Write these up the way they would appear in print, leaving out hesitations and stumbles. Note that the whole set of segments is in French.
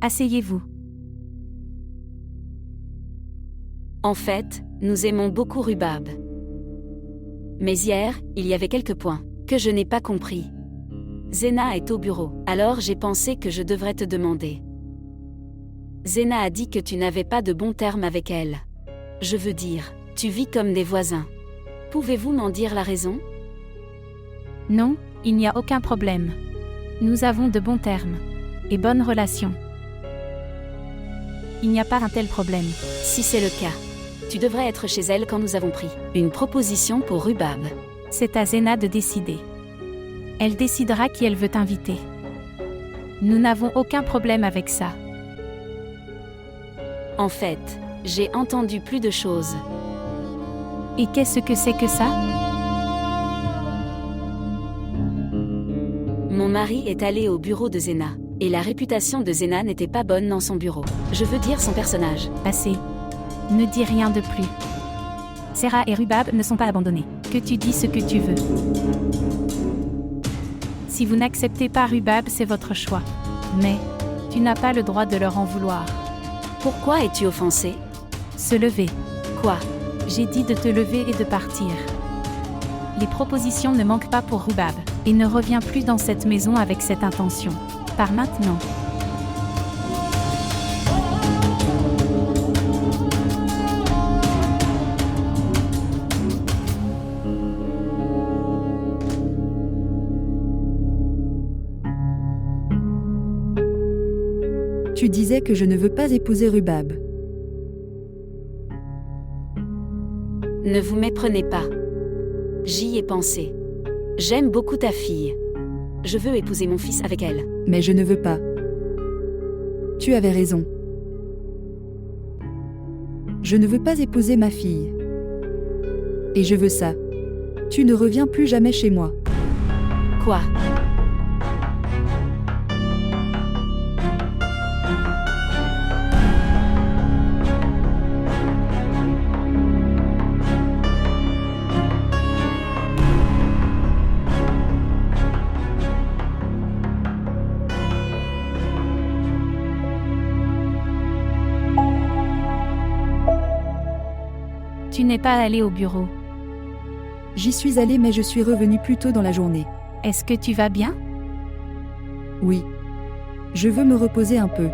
Asseyez-vous. En fait, nous aimons beaucoup Rubab. Mais hier, il y avait quelques points que je n'ai pas compris. Zena est au bureau, alors j'ai pensé que je devrais te demander. Zena a dit que tu n'avais pas de bons termes avec elle. Je veux dire, tu vis comme des voisins. Pouvez-vous m'en dire la raison ? Non, il n'y a aucun problème. Nous avons de bons termes. Et bonnes relations. Il n'y a pas un tel problème. Si c'est le cas, tu devrais être chez elle quand nous avons pris une proposition pour Rubab. C'est à Zena de décider. Elle décidera qui elle veut inviter. Nous n'avons aucun problème avec ça. En fait, j'ai entendu plus de choses. Et qu'est-ce que c'est que ça ? Mon mari est allé au bureau de Zena, et la réputation de Zena n'était pas bonne dans son bureau. Je veux dire son personnage. Assez. Ne dis rien de plus. Sarah et Rubab ne sont pas abandonnés. Que tu dis ce que tu veux. Si vous n'acceptez pas Rubab, c'est votre choix. Mais, tu n'as pas le droit de leur en vouloir. Pourquoi es-tu offensé ? Se lever. Quoi ? J'ai dit de te lever et de partir. Les propositions ne manquent pas pour Rubab, et ne reviens plus dans cette maison avec cette intention. Par maintenant. Tu disais que je ne veux pas épouser Rubab. Ne vous méprenez pas. J'y ai pensé. J'aime beaucoup ta fille. Je veux épouser mon fils avec elle. Mais je ne veux pas. Tu avais raison. Je ne veux pas épouser ma fille. Et je veux ça. Tu ne reviens plus jamais chez moi. Quoi ? Tu n'es pas allé au bureau. J'y suis allée mais je suis revenue plus tôt dans la journée. Est-ce que tu vas bien ? Oui. Je veux me reposer un peu.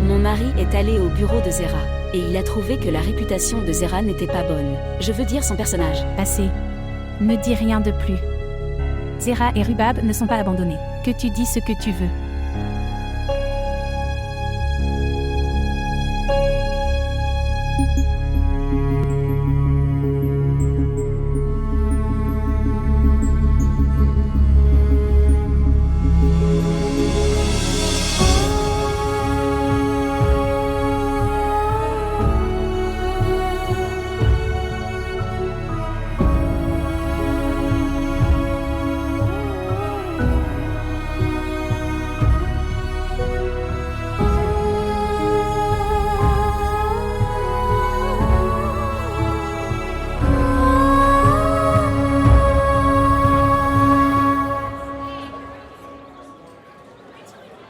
Mon mari est allé au bureau de Zera, et il a trouvé que la réputation de Zera n'était pas bonne. Je veux dire son personnage. Assez. Ne dis rien de plus. Zera et Rubab ne sont pas abandonnés. Que tu dis ce que tu veux.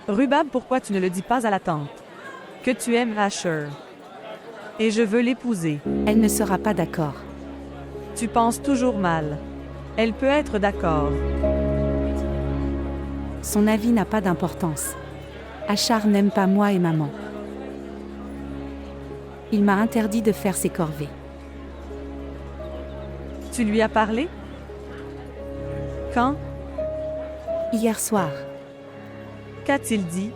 Rubab, pourquoi tu ne le dis pas à la tante? Que tu aimes Asher. Et je veux l'épouser. Elle ne sera pas d'accord. Tu penses toujours mal. Elle peut être d'accord. Son avis n'a pas d'importance. Achar n'aime pas moi et maman. Il m'a interdit de faire ses corvées. Tu lui as parlé? Quand? Hier soir. Qu'a-t-il dit?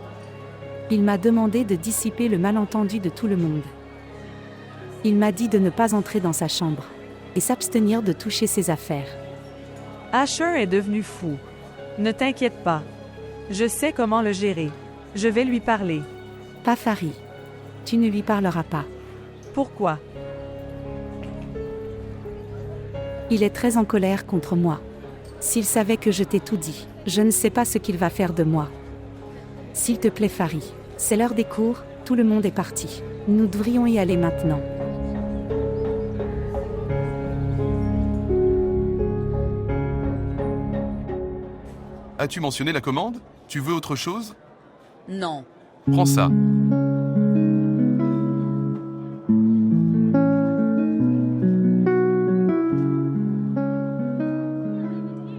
Il m'a demandé de dissiper le malentendu de tout le monde. Il m'a dit de ne pas entrer dans sa chambre et s'abstenir de toucher ses affaires. Asher est devenu fou. Ne t'inquiète pas. Je sais comment le gérer. Je vais lui parler. Pas Fari. Tu ne lui parleras pas. Pourquoi? Il est très en colère contre moi. S'il savait que je t'ai tout dit, je ne sais pas ce qu'il va faire de moi. S'il te plaît, Farid, c'est l'heure des cours, tout le monde est parti. Nous devrions y aller maintenant. As-tu mentionné la commande? Tu veux autre chose? Non. Prends ça.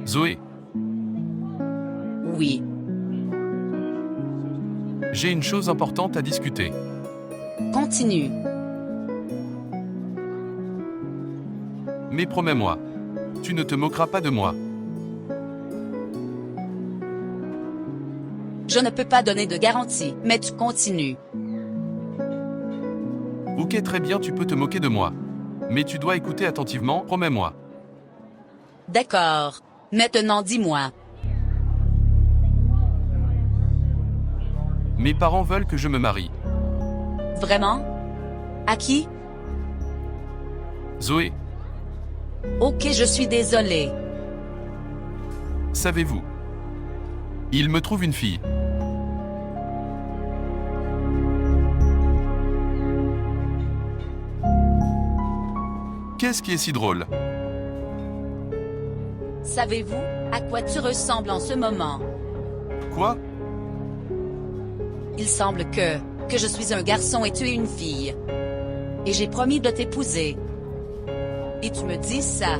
Zoé, Oui. j'ai une chose importante à discuter. Continue. Mais promets-moi, tu ne te moqueras pas de moi. Je ne peux pas donner de garantie, mais tu continues. Ok, très bien, tu peux te moquer de moi. Mais tu dois écouter attentivement, promets-moi. D'accord. Maintenant dis-moi. Mes parents veulent que je me marie. Vraiment? À qui? Zoé, Ok, je suis désolée. savez-vous? Ils me trouvent une fille. Qu'est-ce qui est si drôle? Savez-vous à quoi tu ressembles en ce moment? Quoi? Il semble que je suis un garçon et tu es une fille. Et j'ai promis de t'épouser. Et tu me dis ça.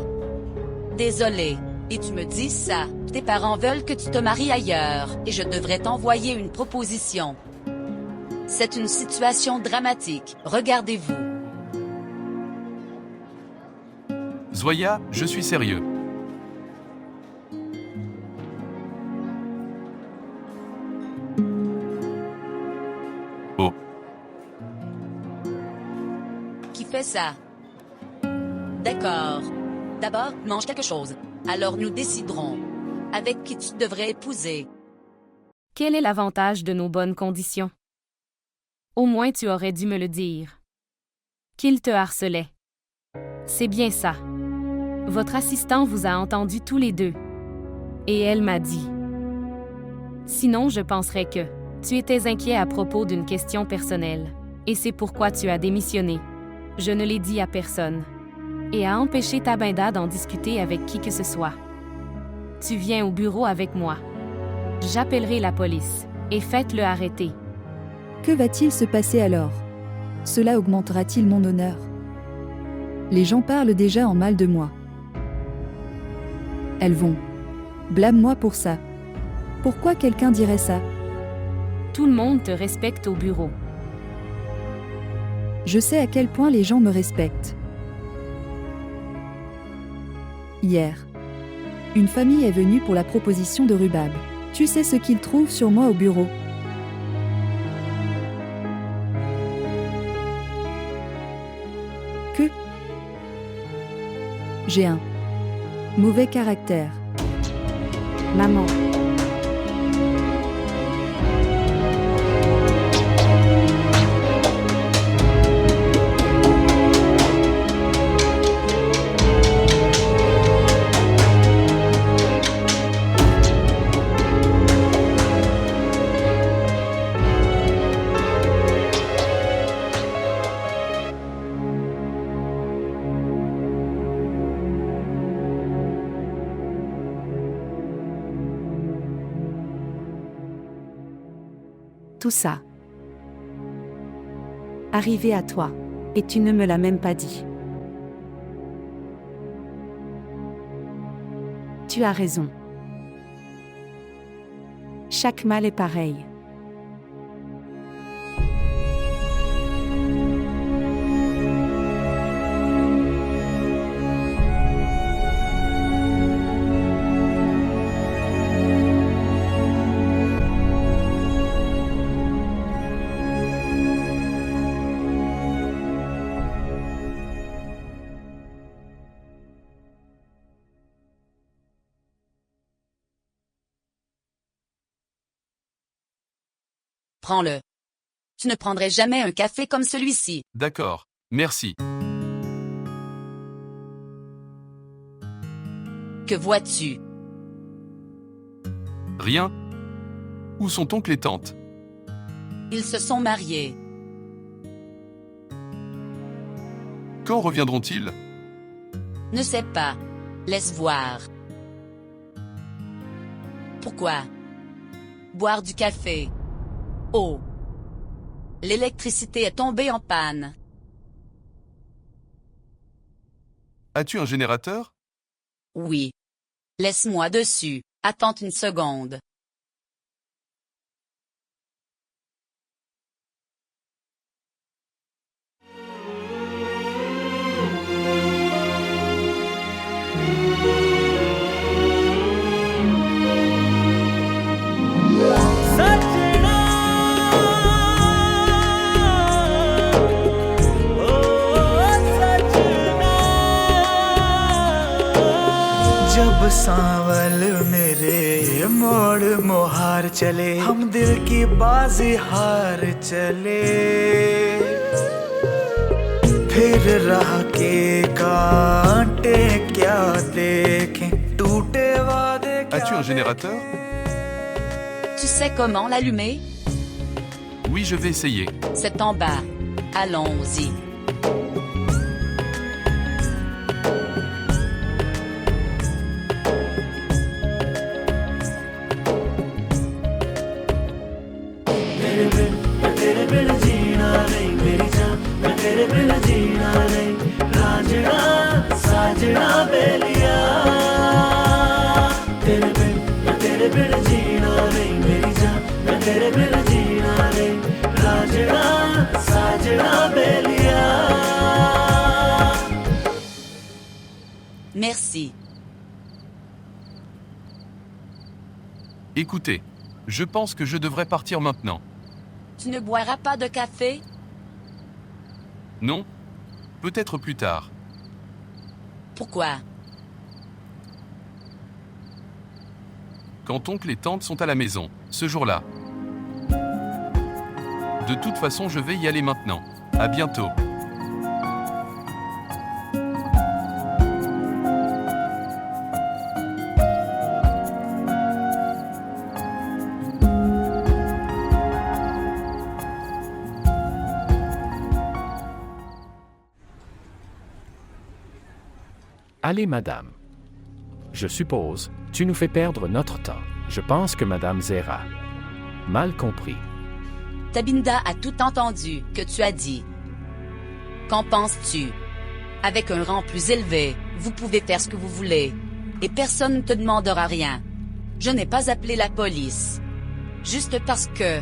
Désolé. Et tu me dis ça. Tes parents veulent que tu te maries ailleurs, et je devrais t'envoyer une proposition. C'est une situation dramatique, regardez-vous. Zoya, je suis sérieux. Oh, Qui fait ça? D'accord. D'abord, mange quelque chose. Alors nous déciderons. Avec qui tu devrais épouser. Quel est l'avantage de nos bonnes conditions? Au moins tu aurais dû me le dire. Qu'il te harcelait. C'est bien ça. Votre assistant vous a entendu tous les deux. Et elle m'a dit. Sinon, je penserais que tu étais inquiet à propos d'une question personnelle. Et c'est pourquoi tu as démissionné. Je ne l'ai dit à personne. Et a empêché Tabinda d'en discuter avec qui que ce soit. Tu viens au bureau avec moi. J'appellerai la police, et faites-le arrêter. Que va-t-il se passer alors? Cela augmentera-t-il mon honneur? Les gens parlent déjà en mal de moi. Elles vont. Blâme-moi pour ça. Pourquoi quelqu'un dirait ça? Tout le monde te respecte au bureau. Je sais à quel point les gens me respectent. Hier, une famille est venue pour la proposition de Rubab. Tu sais ce qu'ils trouvent sur moi au bureau? Que j'ai un mauvais caractère. Maman. Tout ça. Arrivé à toi. Et tu ne me l'as même pas dit. Tu as raison. Chaque mal est pareil. Prends-le. Tu ne prendrais jamais un café comme celui-ci. d'accord. Merci. Que vois-tu? Rien. Où sont oncle et tante? Ils se sont mariés. Quand reviendront-ils? Ne sais pas. Laisse voir. Pourquoi? Boire du café. Oh. L'électricité est tombée en panne. As-tu un générateur? Oui. Laisse-moi dessus. Attends une seconde. जब सांवल मेरे मोड़ मोहार चले, हम दिल की बाजी हार चले, फिर राह के कांटे क्या देखें, टूटे वादे क्या As-tu un générateur? Tu sais comment l'allumer? Oui, je vais essayer. C'est en bas. Allons-y. Merci. Écoutez, je pense que je devrais partir maintenant. Tu ne boiras pas de café? Non? Peut-être plus tard. Pourquoi? Quand oncle et tante sont à la maison, ce jour-là. De toute façon, je vais y aller maintenant. À bientôt. Allez, madame. Je suppose, tu nous fais perdre notre temps. Je pense que madame Zera. Mal compris. Tabinda a tout entendu que tu as dit. Qu'en penses-tu? Avec un rang plus élevé, vous pouvez faire ce que vous voulez. Et personne ne te demandera rien. Je n'ai pas appelé la police. Juste parce que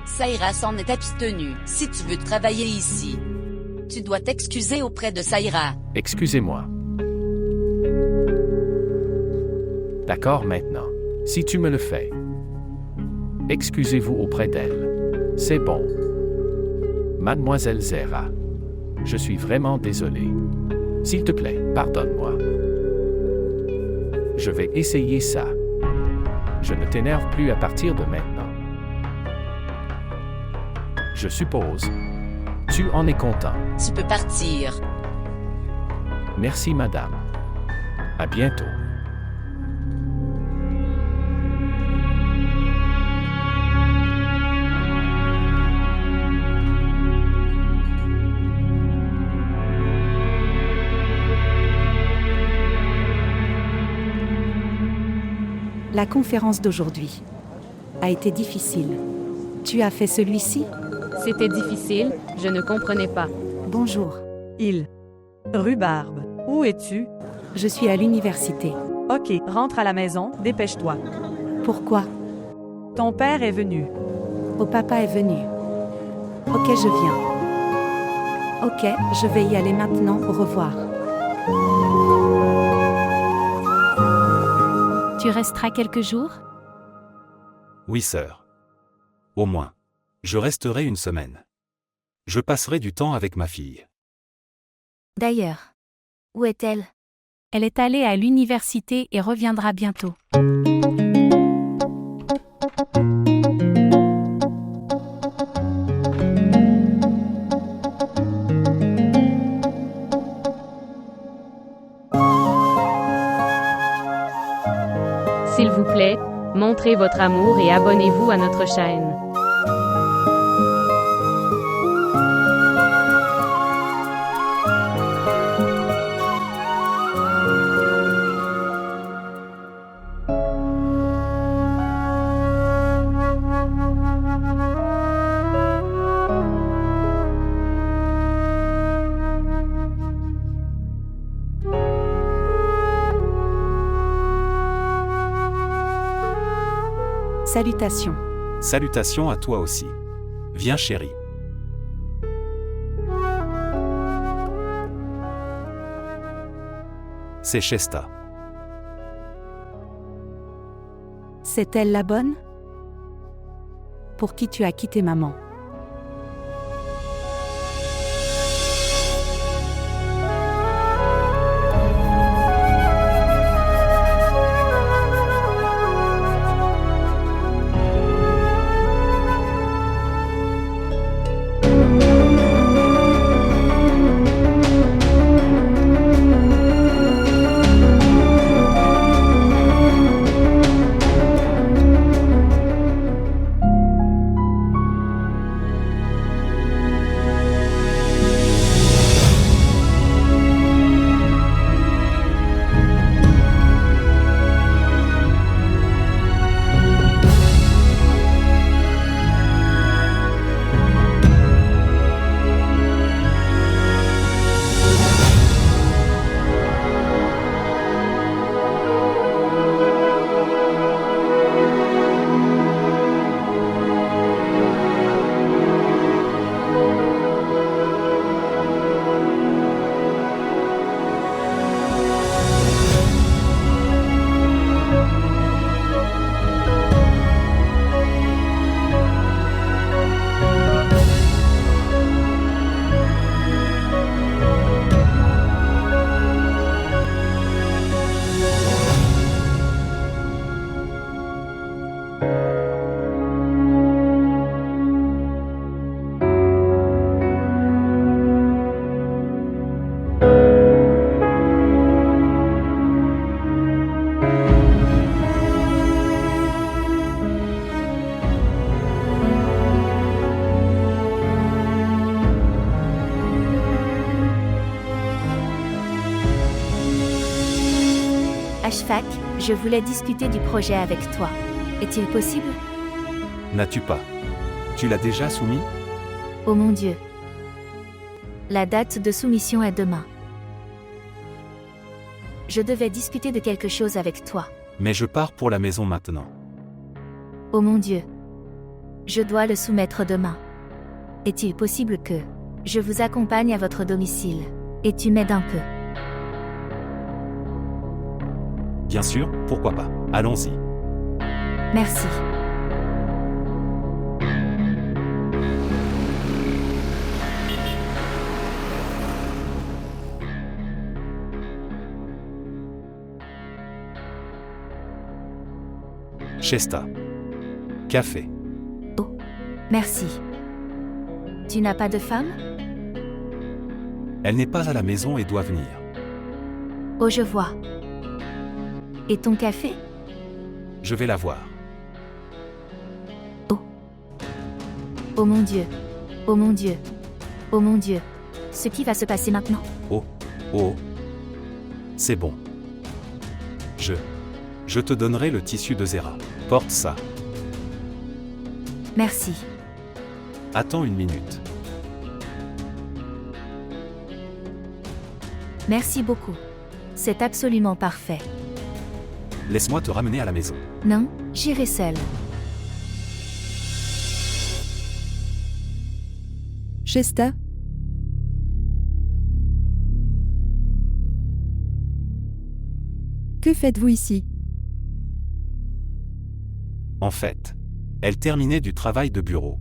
Saïra s'en est abstenue. Si tu veux travailler ici, tu dois t'excuser auprès de Saïra. Excusez-moi. D'accord maintenant. Si tu me le fais. Excusez-vous auprès d'elle. C'est bon. Mademoiselle Zera. Je suis vraiment désolé. S'il te plaît, pardonne-moi. Je vais essayer ça. Je ne t'énerve plus à partir de maintenant. Je suppose. Tu en es content. Tu peux partir. Merci, madame. À bientôt. La conférence d'aujourd'hui a été difficile. Tu as fait celui-ci? C'était difficile, je ne comprenais pas. Bonjour. Rhubarbe. Où es-tu? Je suis à l'université. Ok, rentre à la maison, dépêche-toi. Pourquoi? Ton père est venu. Oh, papa est venu. Ok, je viens. Ok, je vais y aller maintenant. Au revoir. Tu resteras quelques jours? Oui, sœur. Au moins. Je resterai une semaine. Je passerai du temps avec ma fille. D'ailleurs, où est-elle? Elle est allée à l'université et reviendra bientôt. S'il vous plaît, montrez votre amour et abonnez-vous à notre chaîne. Salutations. Salutations à toi aussi. Viens chérie. C'est Shesta. C'est elle la bonne? Pour qui tu as quitté maman? Ashfaq, je voulais discuter du projet avec toi. Est-il possible? N'as-tu pas? Tu l'as déjà soumis? Oh mon Dieu. La date de soumission est demain. Je devais discuter de quelque chose avec toi. Mais je pars pour la maison maintenant. Oh mon Dieu. Je dois le soumettre demain. Est-il possible que je vous accompagne à votre domicile et tu m'aides un peu? Bien sûr, pourquoi pas. Allons-y. Merci. Shesta. Café. Oh, merci. Tu n'as pas de femme? Elle n'est pas à la maison et doit venir. Oh, je vois. Et ton café? Je vais la voir. Oh. Oh mon Dieu. Oh mon Dieu. Oh mon Dieu. Ce qui va se passer maintenant? Oh. Oh. C'est bon. Je te donnerai le tissu de Zera. Porte ça. Merci. Attends une minute. Merci beaucoup. C'est absolument parfait. Laisse-moi te ramener à la maison. Non, j'irai seule. Shesta? Que faites-vous ici? En fait, elle terminait du travail de bureau.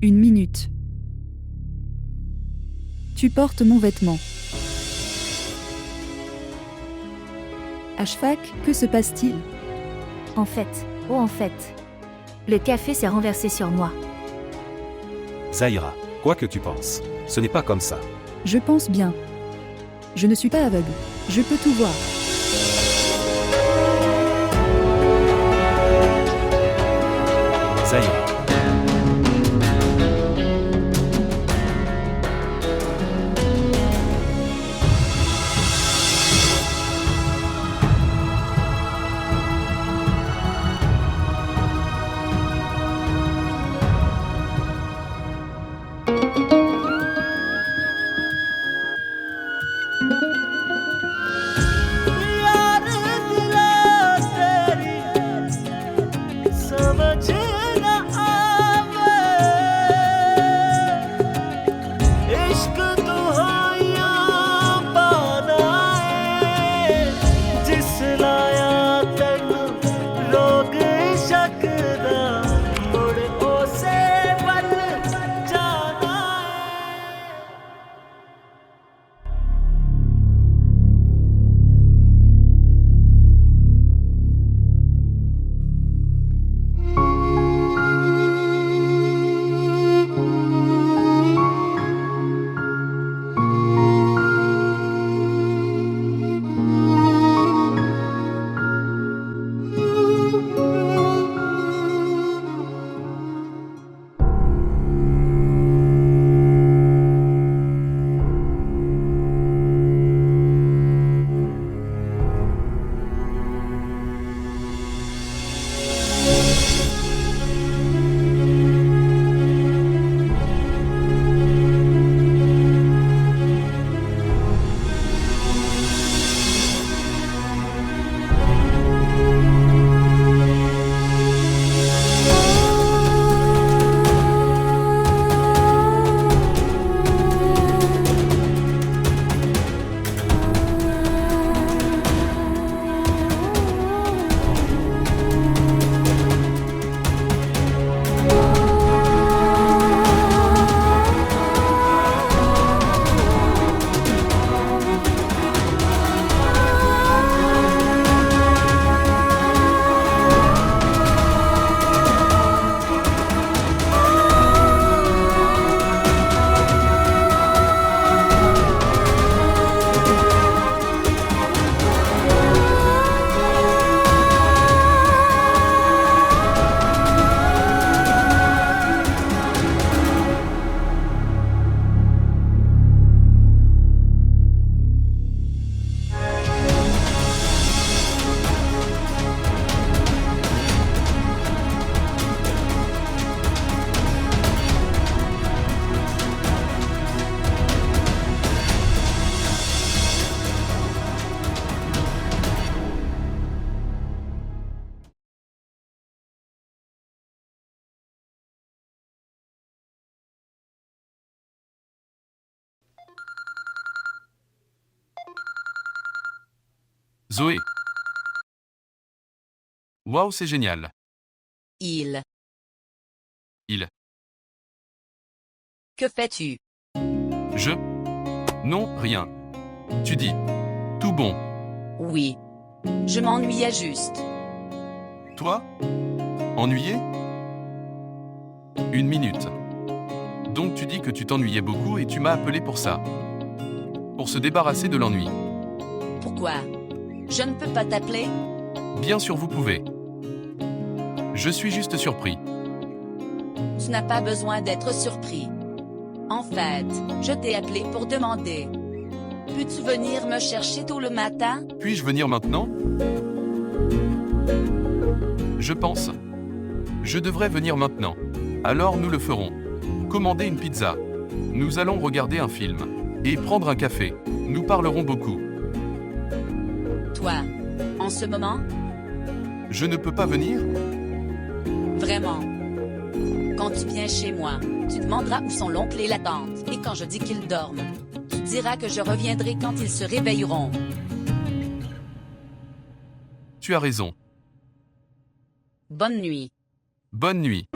Une minute. Tu portes mon vêtement. Ashfaq, que se passe-t-il? En fait, le café s'est renversé sur moi. Zahira, quoi que tu penses, ce n'est pas comme ça. Je pense bien. Je ne suis pas aveugle. Je peux tout voir. Ça ira. यार दिला तेरी समझ न आवे इश्क दुहाइयां पानाए जिस लाया तन रोग शक दा मुड़ ओसे बल जाना Zoé. Waouh, c'est génial. Il. Que fais-tu? Je. Non, rien. Tu dis. Tout bon. Oui. Je m'ennuyais juste. Toi? Ennuyé? Une minute. Donc tu dis que tu t'ennuyais beaucoup et tu m'as appelé pour ça. Pour se débarrasser de l'ennui. Pourquoi? Je ne peux pas t'appeler? Bien sûr vous pouvez. Je suis juste surpris. Tu n'as pas besoin d'être surpris. En fait, je t'ai appelé pour demander. Peux-tu venir me chercher tôt le matin? Puis-je venir maintenant? Je pense. Je devrais venir maintenant. Alors nous le ferons. Commander une pizza. Nous allons regarder un film. Et prendre un café. Nous parlerons beaucoup. Toi, en ce moment? Je ne peux pas venir? Vraiment. Quand tu viens chez moi, tu demanderas où sont l'oncle et la tante. Et quand je dis qu'ils dorment, tu diras que je reviendrai quand ils se réveilleront. Tu as raison. Bonne nuit. Bonne nuit.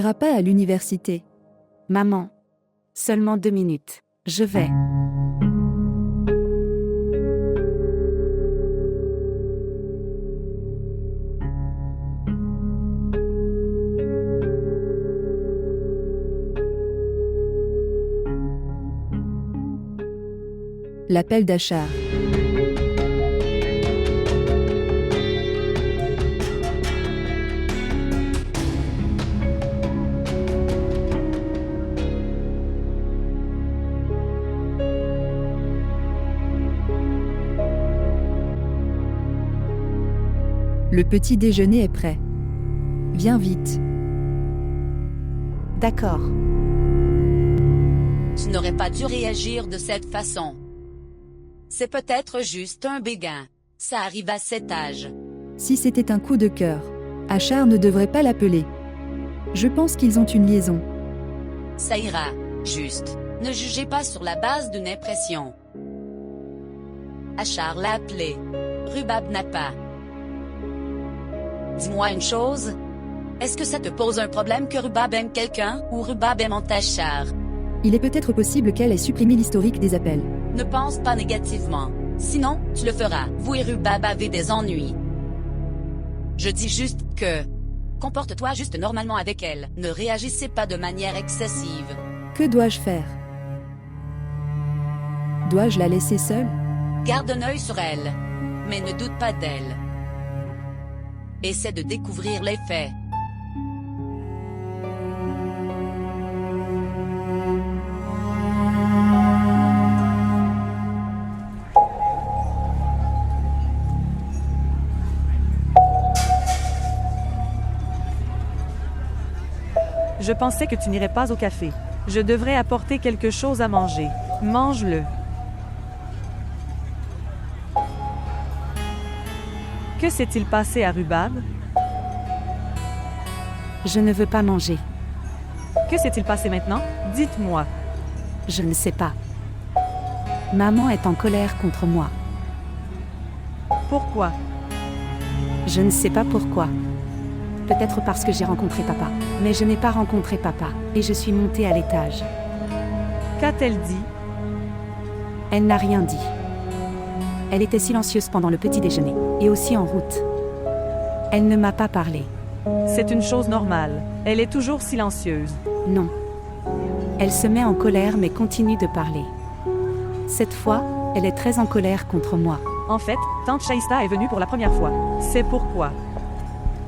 n'iras pas à l'université. Maman. Seulement 2 minutes. Je vais. L'appel d'Achar. Le petit déjeuner est prêt. Viens vite. D'accord. Tu n'aurais pas dû réagir de cette façon. C'est peut-être juste un béguin. Ça arrive à cet âge. Si c'était un coup de cœur, Achar ne devrait pas l'appeler. Je pense qu'ils ont une liaison. Ça ira, juste. Ne jugez pas sur la base d'une impression. Achar l'a appelé. Rubab n'a pas. Dis-moi une chose. Est-ce que ça te pose un problème que Rubab aime quelqu'un ou Rubab aime Achar? Il est peut-être possible qu'elle ait supprimé l'historique des appels. Ne pense pas négativement. Sinon, tu le feras. Vous et Rubab avez des ennuis. Je dis juste que... Comporte-toi juste normalement avec elle. Ne réagissez pas de manière excessive. Que dois-je faire? Dois-je la laisser seule? Garde un œil sur elle. Mais ne doute pas d'elle. Essaie de découvrir les faits. Je pensais que tu n'irais pas au café. Je devrais apporter quelque chose à manger. Mange-le. Que s'est-il passé à Rubab? Je ne veux pas manger. Que s'est-il passé maintenant? Dites-moi. Je ne sais pas. Maman est en colère contre moi. Pourquoi? Je ne sais pas pourquoi. Peut-être parce que j'ai rencontré papa. Mais je n'ai pas rencontré papa, et je suis montée à l'étage. Qu'a-t-elle dit? Elle n'a rien dit. Elle était silencieuse pendant le petit déjeuner, et aussi en route. Elle ne m'a pas parlé. C'est une chose normale. Elle est toujours silencieuse. Non. Elle se met en colère mais continue de parler. Cette fois, elle est très en colère contre moi. En fait, Tante Shaista est venue pour la première fois. C'est pourquoi.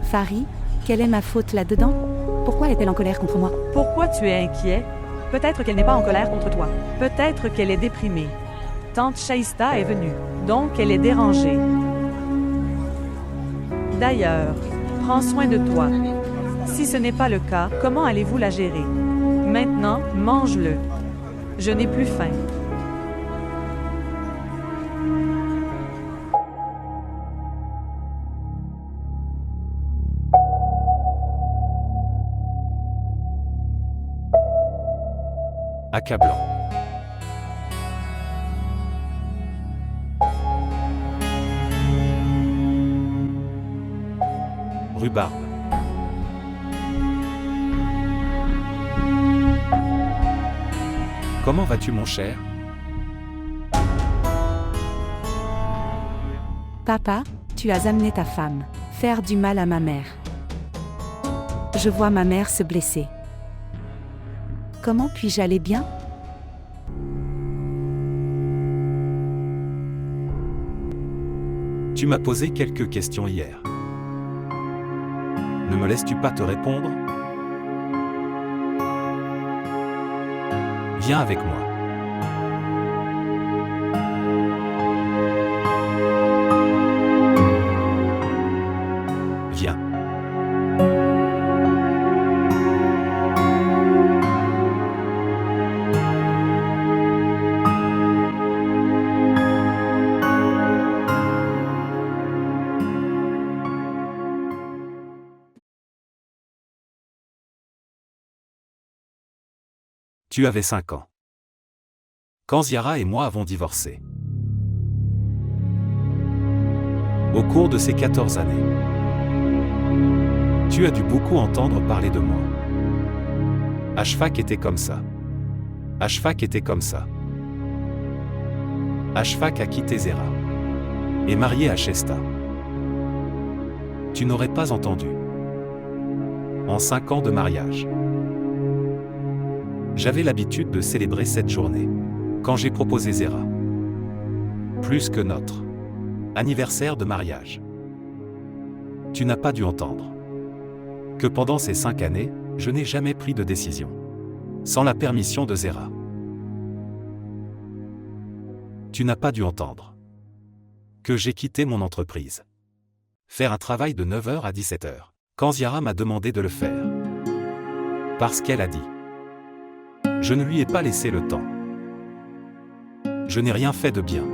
Farid, quelle est ma faute là-dedans? Pourquoi est-elle en colère contre moi? Pourquoi tu es inquiet? Peut-être qu'elle n'est pas en colère contre toi. Peut-être qu'elle est déprimée. Tante Shaista est venue, donc elle est dérangée. D'ailleurs, prends soin de toi. Si ce n'est pas le cas, comment allez-vous la gérer? Maintenant, mange-le. Je n'ai plus faim. Accablant. Rhubarbe. Comment vas-tu, mon cher? Papa, tu as amené ta femme faire du mal à ma mère. Je vois ma mère se blesser. Comment puis-je aller bien? Tu m'as posé quelques questions hier. Ne me laisses-tu pas te répondre? Viens avec moi. Viens. Tu avais 5 ans. Quand Ziara et moi avons divorcé. Au cours de ces 14 années, tu as dû beaucoup entendre parler de moi. Ashfaq était comme ça. Ashfaq était comme ça. Ashfaq a quitté Zera. Est marié à Shesta. Tu n'aurais pas entendu. En 5 ans de mariage. J'avais l'habitude de célébrer cette journée. Quand j'ai proposé Zera. Plus que notre anniversaire de mariage. Tu n'as pas dû entendre. Que pendant ces 5 années, je n'ai jamais pris de décision. Sans la permission de Zera. Tu n'as pas dû entendre. Que j'ai quitté mon entreprise. Faire un travail de 9h à 17h. Quand Ziara m'a demandé de le faire. Parce qu'elle a dit. Je ne lui ai pas laissé le temps. Je n'ai rien fait de bien.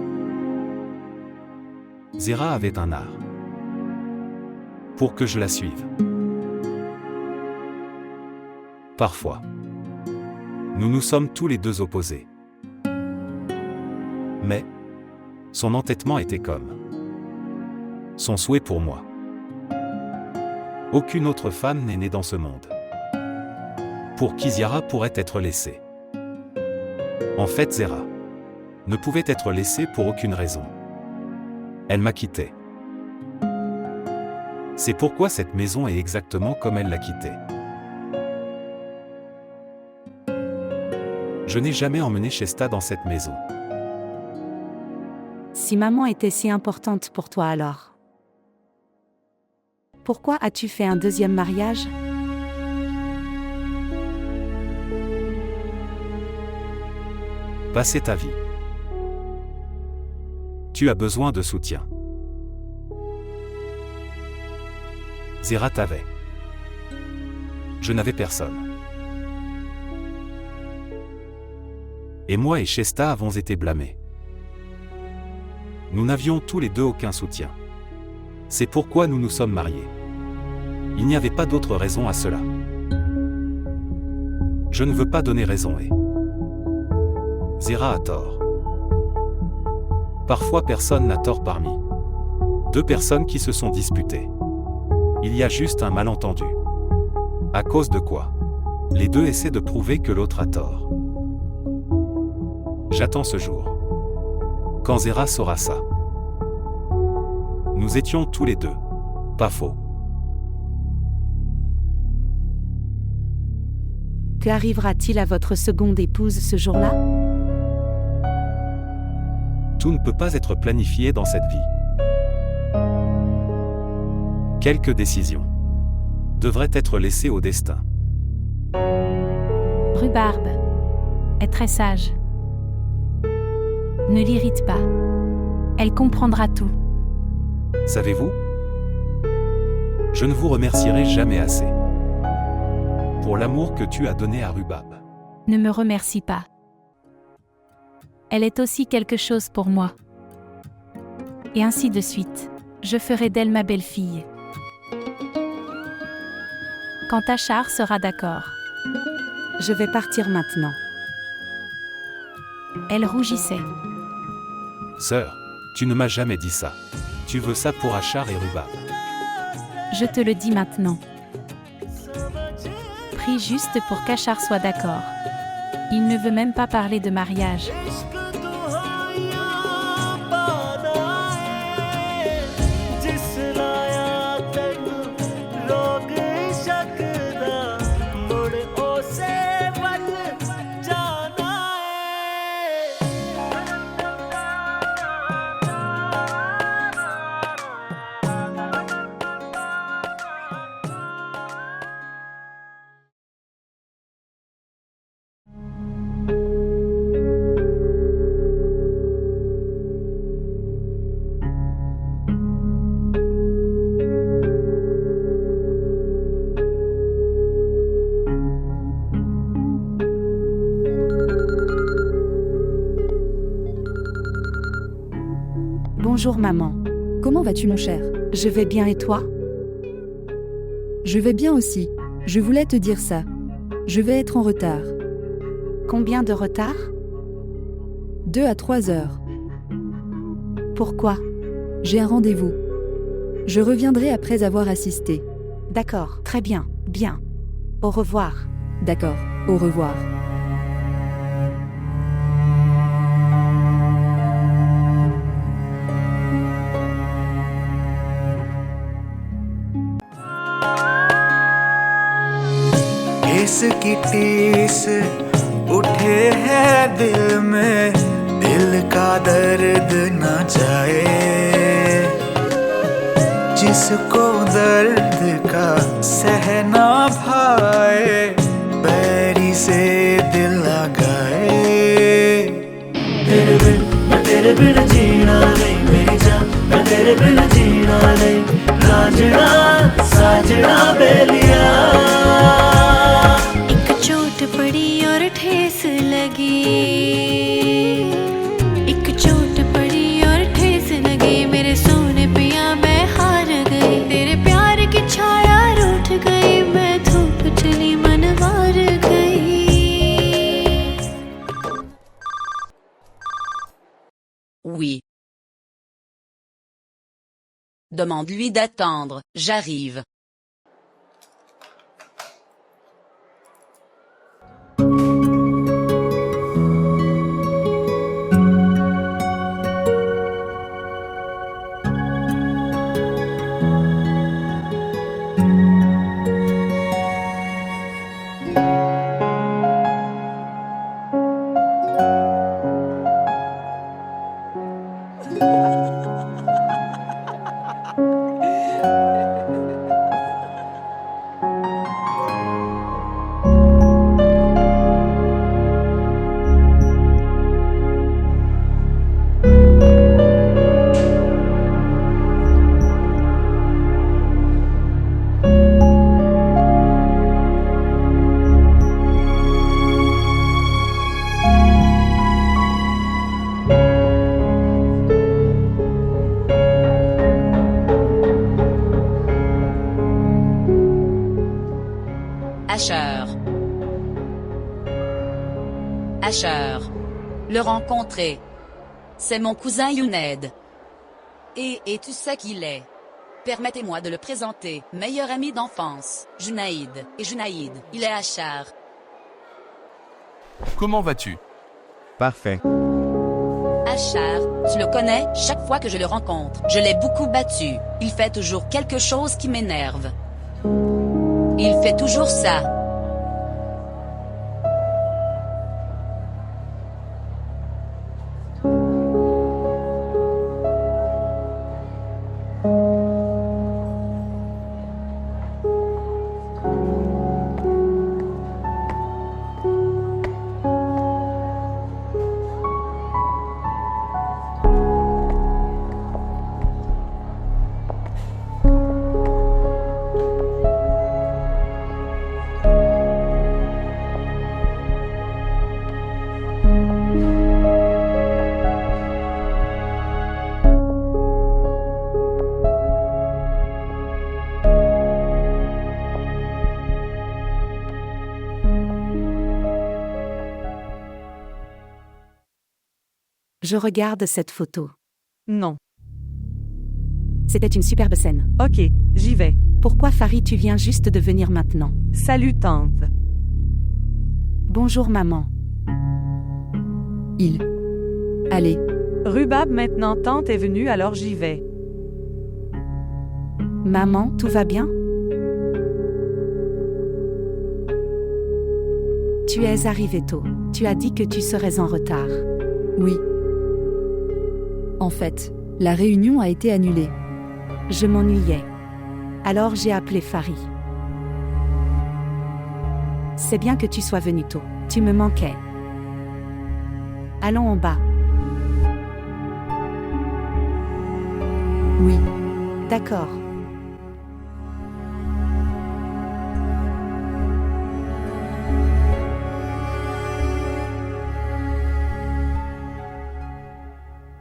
Zera avait un art. Pour que je la suive. Parfois. Nous nous sommes tous les deux opposés. Mais, son entêtement était comme son souhait pour moi. Aucune autre femme n'est née dans ce monde. Pour qui Ziara pourrait être laissée. En fait, Zera ne pouvait être laissée pour aucune raison. Elle m'a quitté. C'est pourquoi cette maison est exactement comme elle l'a quittée. Je n'ai jamais emmené Shesta dans cette maison. Si maman était si importante pour toi alors, pourquoi as-tu fait un deuxième mariage? Passer ta vie. Tu as besoin de soutien. Zera t'avait. Je n'avais personne. Et moi et Shesta avons été blâmés. Nous n'avions tous les deux aucun soutien. C'est pourquoi nous nous sommes mariés. Il n'y avait pas d'autre raison à cela. Je ne veux pas donner raison et... Zera a tort. Parfois personne n'a tort parmi 2 personnes qui se sont disputées. Il y a juste un malentendu. À cause de quoi? Les deux essaient de prouver que l'autre a tort. J'attends ce jour. Quand Zera saura ça. Nous étions tous les deux. Pas faux. Que arrivera-t-il à votre seconde épouse ce jour-là? Tout ne peut pas être planifié dans cette vie. Quelques décisions devraient être laissées au destin. Rhubarbe est très sage. Ne l'irrite pas. Elle comprendra tout. Savez-vous? Je ne vous remercierai jamais assez. Pour l'amour que tu as donné à Rhubarbe. Ne me remercie pas. Elle est aussi quelque chose pour moi. Et ainsi de suite. Je ferai d'elle ma belle-fille. Quand Achar sera d'accord. Je vais partir maintenant. Elle rougissait. Sœur, tu ne m'as jamais dit ça. Tu veux ça pour Achar et Rhubarbe. Je te le dis maintenant. Prie juste pour qu'Achar soit d'accord. Il ne veut même pas parler de mariage. Bonjour maman. Comment vas-tu mon cher? Je vais bien et toi? Je vais bien aussi. Je voulais te dire ça. Je vais être en retard. Combien de retard? 2 à 3 heures. Pourquoi? J'ai un rendez-vous. Je reviendrai après avoir assisté. D'accord, très bien, bien. Au revoir. D'accord. Au revoir. इसकी टीस उठे है दिल में, दिल का दर्द न जाए। जिसको दर्द का सहना भाए, बैरी से दिल लगाए। तेरे बिन जीना नहीं मेरी जान, मैं तेरे बिन जीना नहीं। राजना साजना बेलिया, पड़ी और ठेस लगी, एक चोट पड़ी और ठेस लगी। मेरे सोने पिया मैं हार गई, तेरे प्यार की छाया रूठ गई। मैं धूप चली मनवार गई। Oui. Demande-lui d'attendre, j'arrive. Asher. Le rencontrer. C'est mon cousin Younaid. Et tu sais qui il est. Permettez-moi de le présenter, meilleur ami d'enfance, Junaïd. Et Junaïd, il est Asher. Comment vas-tu? Parfait. Asher, tu le connais, chaque fois que je le rencontre, je l'ai beaucoup battu. Il fait toujours quelque chose qui m'énerve. Il fait toujours ça. Je regarde cette photo. Non. C'était une superbe scène. Ok, j'y vais. Pourquoi Farid, tu viens juste de venir maintenant? Salut tante. Bonjour maman. Allez. Rubab, maintenant tante est venue, alors j'y vais. Maman, tout va bien? Tu es arrivé tôt. Tu as dit que tu serais en retard. Oui. En fait, la réunion a été annulée. Je m'ennuyais. Alors j'ai appelé Farid. C'est bien que tu sois venu tôt. Tu me manquais. Allons en bas. Oui. D'accord.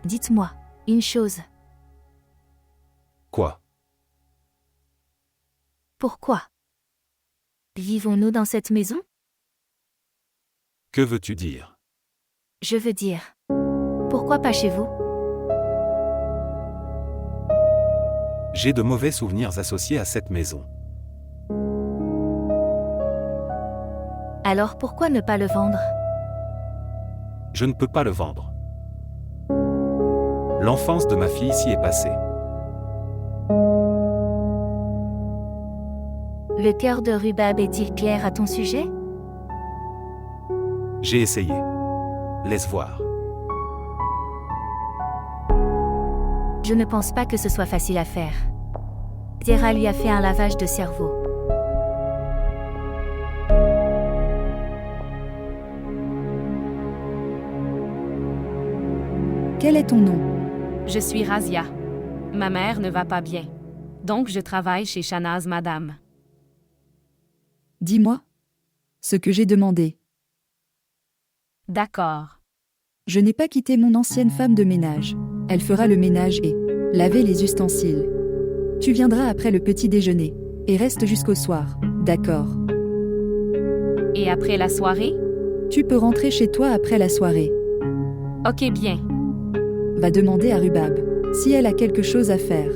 Dites-moi une chose. Quoi? Pourquoi vivons-nous dans cette maison? Que veux-tu dire? Je veux dire, pourquoi pas chez vous? J'ai de mauvais souvenirs associés à cette maison. Alors pourquoi ne pas le vendre? Je ne peux pas le vendre. L'enfance de ma fille s'y est passée. Le cœur de Rubab est-il clair à ton sujet? J'ai essayé. Laisse voir. Je ne pense pas que ce soit facile à faire. Zéra lui a fait un lavage de cerveau. Quel est ton nom? Je suis Razia. Ma mère ne va pas bien. Donc je travaille chez Shanaz Madame. Dis-moi ce que j'ai demandé. D'accord. Je n'ai pas quitté mon ancienne femme de ménage. Elle fera le ménage et laver les ustensiles. Tu viendras après le petit déjeuner et reste jusqu'au soir, d'accord? Et après la soirée? Tu peux rentrer chez toi après la soirée. Ok, bien. Va demander à Rubab si elle a quelque chose à faire.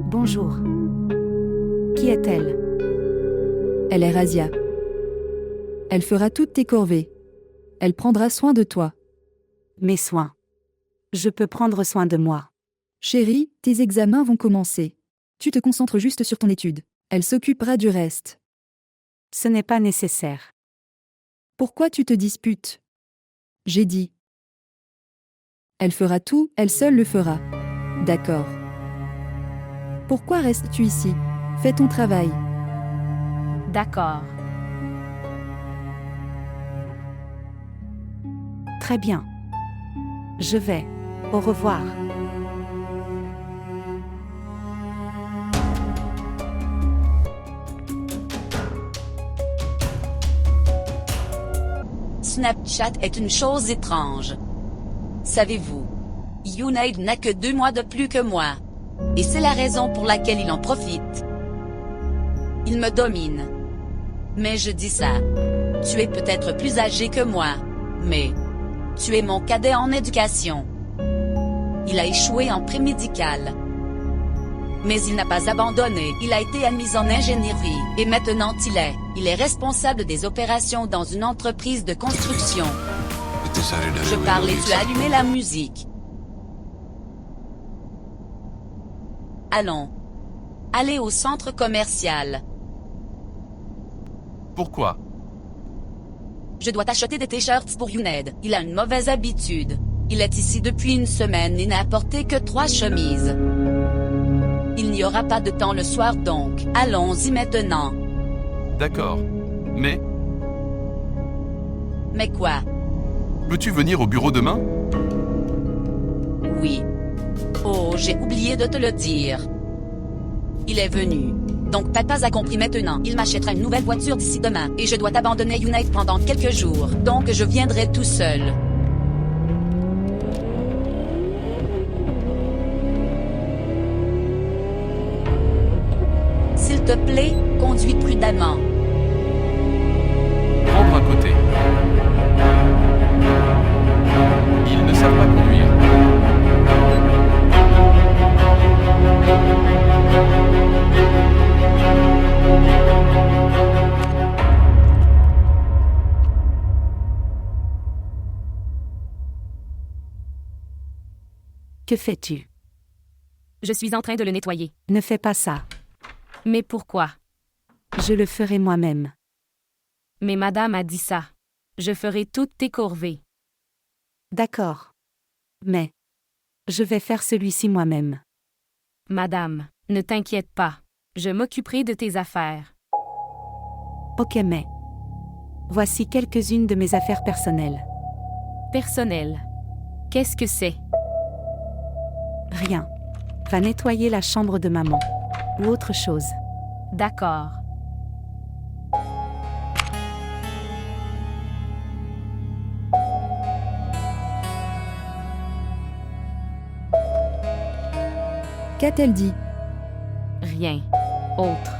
Bonjour. Qui est-elle? Elle est Razia. Elle fera toutes tes corvées. Elle prendra soin de toi. Mes soins. Je peux prendre soin de moi. Chérie, tes examens vont commencer. Tu te concentres juste sur ton étude. Elle s'occupera du reste. Ce n'est pas nécessaire. Pourquoi tu te disputes? J'ai dit. Elle fera tout, elle seule le fera. D'accord. Pourquoi restes-tu ici? Fais ton travail. D'accord. Très bien. Je vais. Au revoir. Snapchat est une chose étrange. Savez-vous? Junaid n'a que 2 mois de plus que moi. Et c'est la raison pour laquelle il en profite. Il me domine. Mais je dis ça. Tu es peut-être plus âgé que moi. Mais tu es mon cadet en éducation. Il a échoué en pré-médical. Mais il n'a pas abandonné, il a été admis en ingénierie, et maintenant il est responsable des opérations dans une entreprise de construction. Je parle et tu as allumé la musique. Allons. Allez au centre commercial. Pourquoi? Je dois t'acheter des t-shirts pour Junaid. Il a une mauvaise habitude. Il est ici depuis une semaine et n'a apporté que 3 chemises. Il n'y aura pas de temps le soir donc. Allons-y maintenant. D'accord. Mais quoi? peux-tu venir au bureau demain? Oui. Oh, j'ai oublié de te le dire. Il est venu. Donc papa a compris maintenant. Il m'achètera une nouvelle voiture d'ici demain. Et je dois t'abandonner Junaid pendant quelques jours. Donc je viendrai tout seul. S'il te plaît, conduis prudemment. Prendre un côté. Ils ne savent pas conduire. Que fais-tu? Je suis en train de le nettoyer. Ne fais pas ça. Mais pourquoi? Je le ferai moi-même. Mais madame a dit ça. Je ferai toutes tes corvées. D'accord. Mais je vais faire celui-ci moi-même. Madame, ne t'inquiète pas. Je m'occuperai de tes affaires. Ok, mais voici quelques-unes de mes affaires personnelles. Personnel. Qu'est-ce que c'est? Rien. Va nettoyer la chambre de maman. Ou autre chose. D'accord. Qu'a-t-elle dit? Rien. Autre.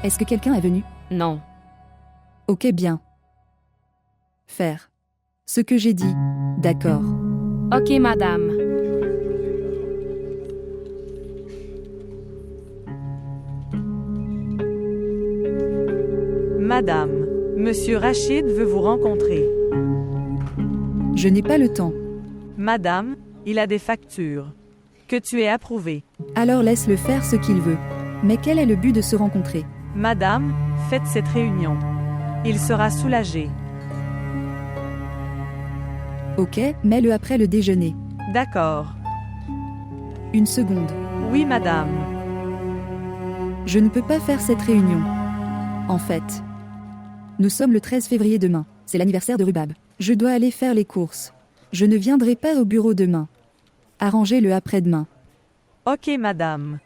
Est-ce que quelqu'un est venu? Non. Ok, bien. Faire ce que j'ai dit. D'accord. Ok, madame. Madame, Monsieur Rachid veut vous rencontrer. Je n'ai pas le temps. Madame, il a des factures. Que tu aies approuvées. Alors laisse-le faire ce qu'il veut. Mais quel est le but de se rencontrer? Madame, faites cette réunion. Il sera soulagé. Ok, mets-le après le déjeuner. D'accord. Une seconde. Oui, madame. Je ne peux pas faire cette réunion. En fait, nous sommes le 13 février demain. C'est l'anniversaire de Rubab. Je dois aller faire les courses. Je ne viendrai pas au bureau demain. Arrangez-le après-demain. Ok, madame.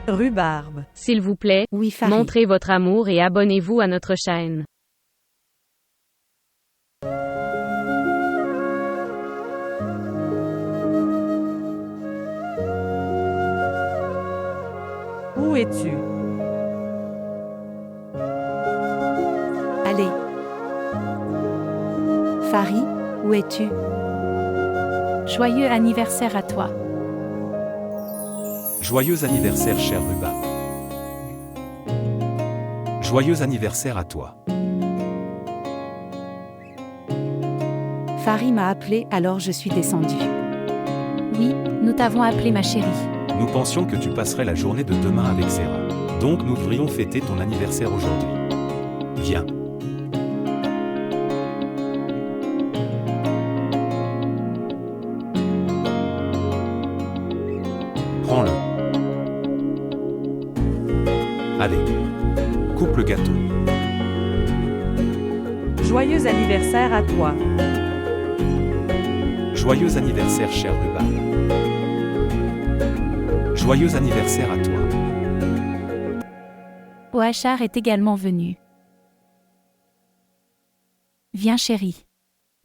Rhubarbe. S'il vous plaît, Oui, Farid. montrez votre amour et abonnez-vous à notre chaîne. Où es-tu? Allez. Farid, où es-tu? Joyeux anniversaire à toi. Joyeux anniversaire, cher Rubab. Joyeux anniversaire à toi. Farid m'a appelé, alors je suis descendue. Oui, nous t'avons appelé ma chérie. Nous pensions que tu passerais la journée de demain avec Zera. Donc nous devrions fêter ton anniversaire aujourd'hui. Viens. Prends-le. Allez. Coupe le gâteau. Joyeux anniversaire à toi. Joyeux anniversaire, cher Rubab. Joyeux anniversaire à toi. Oachar est également venu. Viens chérie.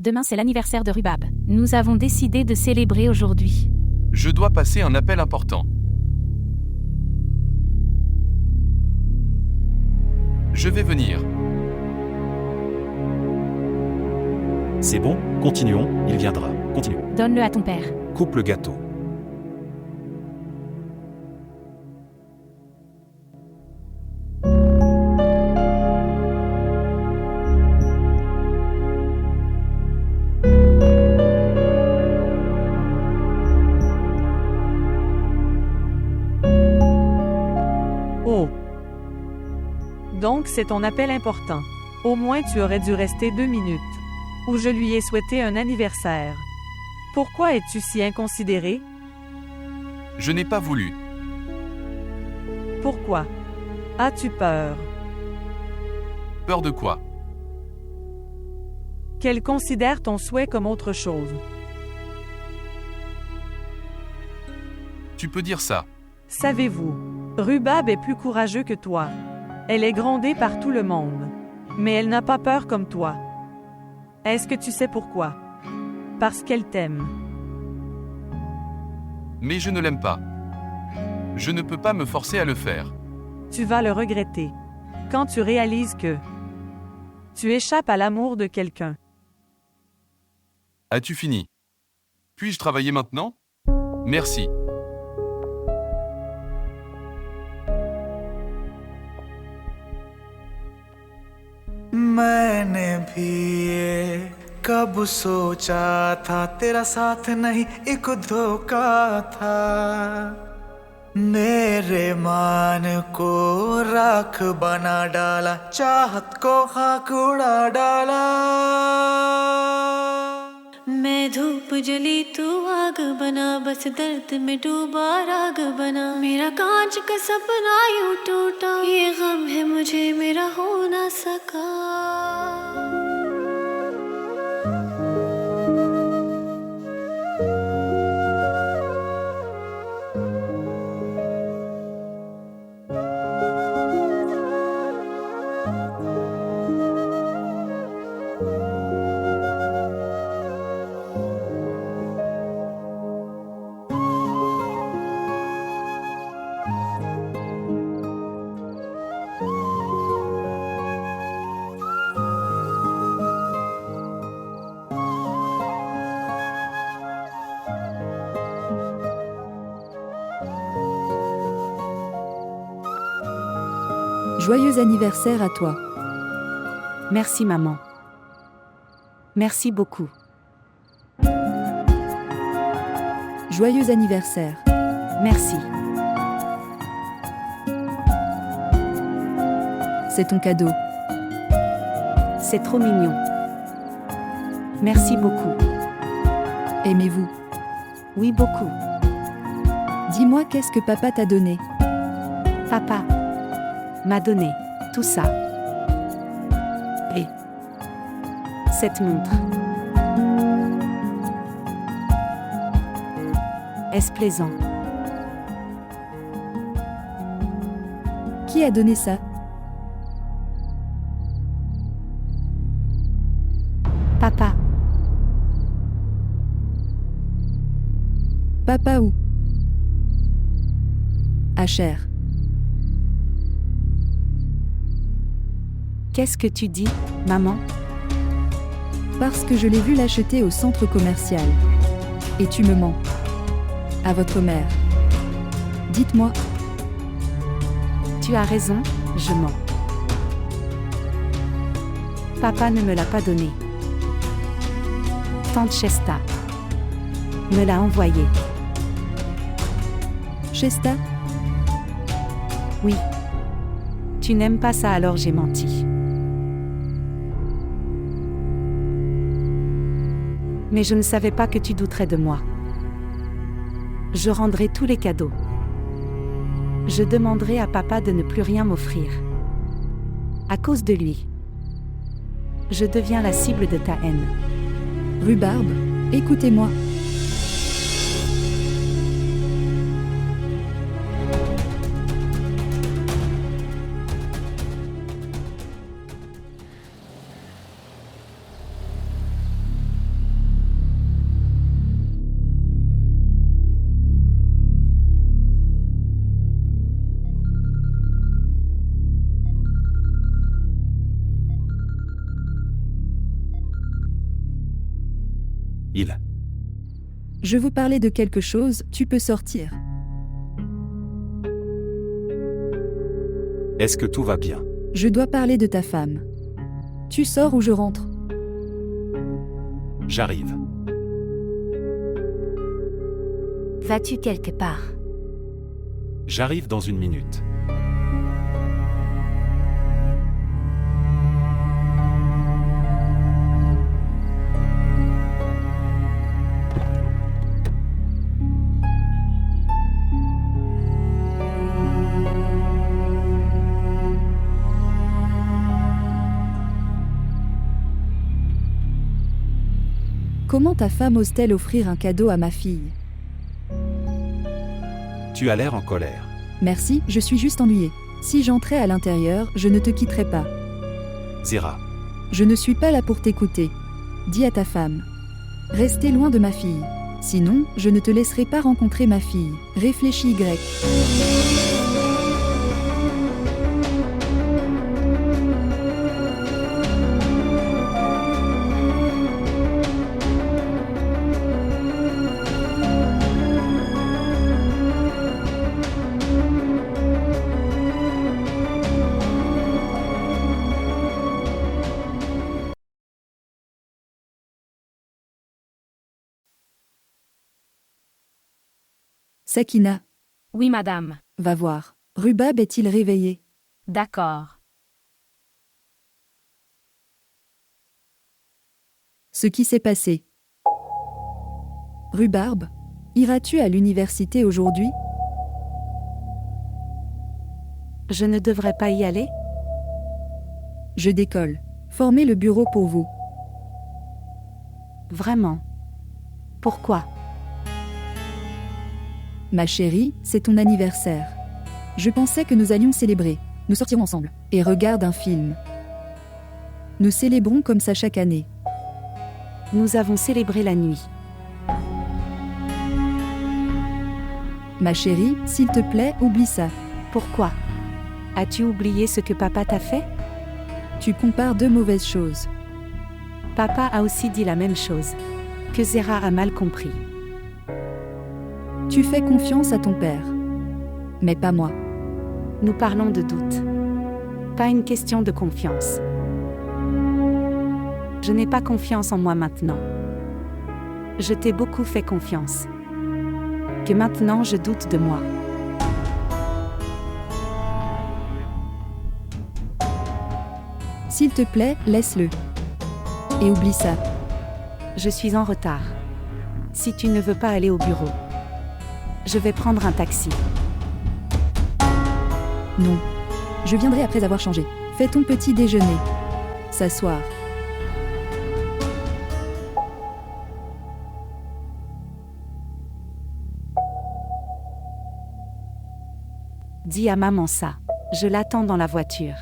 Demain c'est l'anniversaire de Rubab. Nous avons décidé de célébrer aujourd'hui. Je dois passer un appel important. Je vais venir. C'est bon, continuons, il viendra. Continue. Donne-le à ton père. Coupe le gâteau. Oh. Donc c'est ton appel important. Au moins tu aurais dû rester 2 minutes. Où je lui ai souhaité un anniversaire. Pourquoi es-tu si inconsidéré? Je n'ai pas voulu. Pourquoi? As-tu peur? Peur de quoi? Qu'elle considère ton souhait comme autre chose. Tu peux dire ça. Savez-vous, Rubab est plus courageux que toi. Elle est grondée par tout le monde. Mais elle n'a pas peur comme toi. Est-ce que tu sais pourquoi? Parce qu'elle t'aime. Mais je ne l'aime pas. Je ne peux pas me forcer à le faire. Tu vas le regretter. Quand tu réalises que tu échappes à l'amour de quelqu'un. As-tu fini? Puis-je travailler maintenant? Merci. मैंने भी ये कब सोचा था तेरा साथ नहीं एक धोखा था मेरे मान को राख बना डाला चाहत को खाक उड़ा डाला मैं धूप जली तू आग बना बस दर्द में डूबा राग बना मेरा कांच का सपना यूं टूटा ये गम है मुझे मेरा हो ना सका Joyeux anniversaire à toi. Merci maman. Merci beaucoup. Joyeux anniversaire. Merci. C'est ton cadeau. C'est trop mignon. Merci beaucoup. Aimez-vous? Oui, beaucoup. Dis-moi qu'est-ce que papa t'a donné? Papa m'a donné tout ça. Et cette montre. Est-ce plaisant? Qui a donné ça? Papa. Papa où? Asher. Qu'est-ce que tu dis, maman? Parce que je l'ai vu l'acheter au centre commercial. Et tu me mens. À votre mère. Dites-moi. Tu as raison, je mens. Papa ne me l'a pas donné. Tante Shesta me l'a envoyé. Shesta? Oui. Tu n'aimes pas ça alors j'ai menti. Mais je ne savais pas que tu douterais de moi. Je rendrai tous les cadeaux. Je demanderai à papa de ne plus rien m'offrir. À cause de lui. Je deviens la cible de ta haine. Rhubarbe, écoutez-moi. Je veux parler de quelque chose, tu peux sortir. Est-ce que tout va bien? Je dois parler de ta femme. Tu sors ou je rentre? J'arrive. Vas-tu quelque part? J'arrive dans une minute. Comment ta femme ose-t-elle offrir un cadeau à ma fille? Tu as l'air en colère. Merci, je suis juste ennuyée. Si j'entrais à l'intérieur, je ne te quitterais pas. Zira. Je ne suis pas là pour t'écouter. Dis à ta femme. Restez loin de ma fille. Sinon, je ne te laisserai pas rencontrer ma fille. Réfléchis Y. Sakina. Oui, madame. Va voir. Rubab est-il réveillé? D'accord. Ce qui s'est passé. Rhubarbe, iras-tu à l'université aujourd'hui? Je ne devrais pas y aller? Je décolle. Formez le bureau pour vous. Vraiment? Pourquoi? Ma chérie, c'est ton anniversaire. Je pensais que nous allions célébrer. Nous sortirons ensemble. Et regarde un film. Nous célébrons comme ça chaque année. Nous avons célébré la nuit. Ma chérie, s'il te plaît, oublie ça. Pourquoi? As-tu oublié ce que papa t'a fait? Tu compares deux mauvaises choses. Papa a aussi dit la même chose. Que Zera a mal compris. Tu fais confiance à ton père. Mais pas moi. Nous parlons de doute. Pas une question de confiance. Je n'ai pas confiance en moi maintenant. Je t'ai beaucoup fait confiance. Que maintenant je doute de moi. S'il te plaît, laisse-le. Et oublie ça. Je suis en retard. Si tu ne veux pas aller au bureau, je vais prendre un taxi. Non. Je viendrai après avoir changé. Fais ton petit déjeuner. S'asseoir. Dis à maman ça. Je l'attends dans la voiture.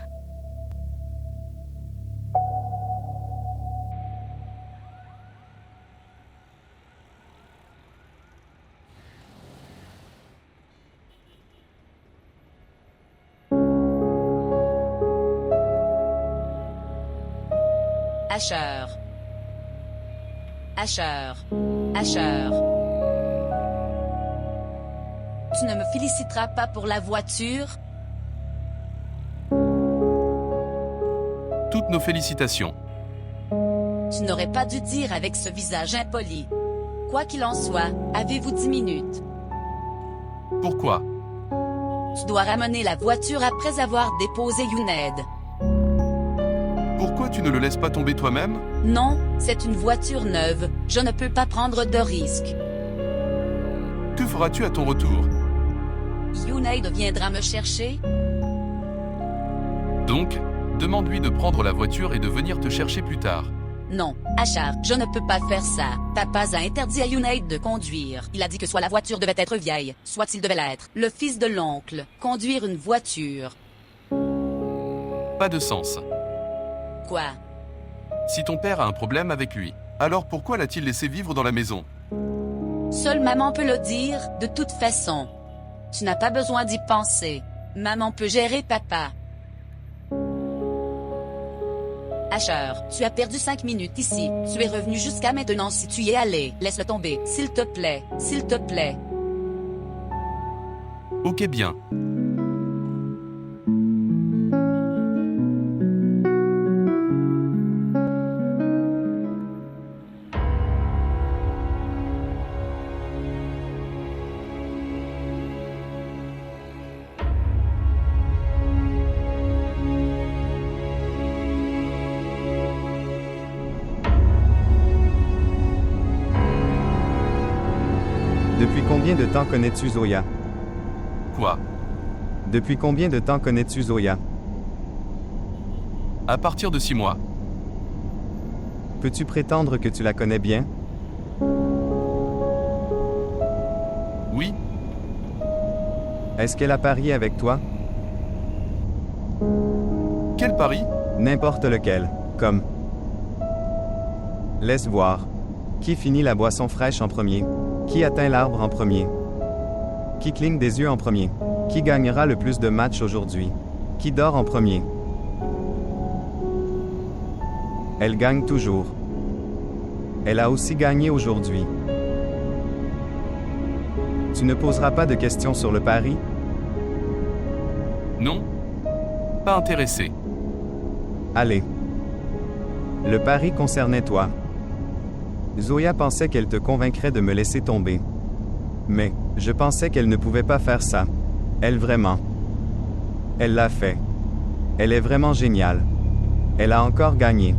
Asher. Asher. Asher. Tu ne me féliciteras pas pour la voiture? Toutes nos félicitations. Tu n'aurais pas dû dire avec ce visage impoli. Quoi qu'il en soit, avez-vous 10 minutes? Pourquoi? Tu dois ramener la voiture après avoir déposé Younaid. Pourquoi tu ne le laisses pas tomber toi-même? Non, c'est une voiture neuve, je ne peux pas prendre de risque. Que feras-tu à ton retour? Younaid viendra me chercher? Donc, demande-lui de prendre la voiture et de venir te chercher plus tard. Non, Asher, je ne peux pas faire ça. Papa a interdit à Younaid de conduire. Il a dit que soit la voiture devait être vieille, soit il devait l'être, le fils de l'oncle, conduire une voiture. Pas de sens. Quoi? Si ton père a un problème avec lui, alors pourquoi l'a-t-il laissé vivre dans la maison? Seule maman peut le dire, de toute façon. Tu n'as pas besoin d'y penser. Maman peut gérer papa. Asher, tu as perdu 5 minutes ici. Tu es revenu jusqu'à maintenant si tu y es allé. Laisse-le tomber, s'il te plaît. S'il te plaît. Ok bien. Depuis combien de temps connais-tu Zoya? Quoi? Depuis combien de temps connais-tu Zoya? À partir de 6 mois. Peux-tu prétendre que tu la connais bien? Oui. Est-ce qu'elle a parié avec toi? Quel pari? N'importe lequel. Comme. Laisse voir. Qui finit la boisson fraîche en premier? Qui atteint l'arbre en premier? Qui cligne des yeux en premier? Qui gagnera le plus de matchs aujourd'hui? Qui dort en premier? Elle gagne toujours. Elle a aussi gagné aujourd'hui. Tu ne poseras pas de questions sur le pari? Non? Pas intéressé. Allez. Le pari concernait toi. Zoya pensait qu'elle te convaincrait de me laisser tomber. Mais, je pensais qu'elle ne pouvait pas faire ça. Elle vraiment. Elle l'a fait. Elle est vraiment géniale. Elle a encore gagné.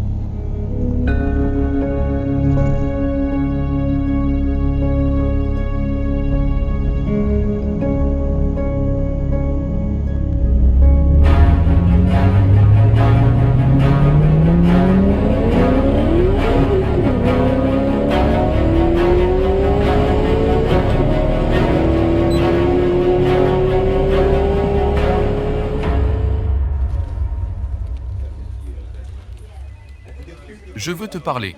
Je veux te parler.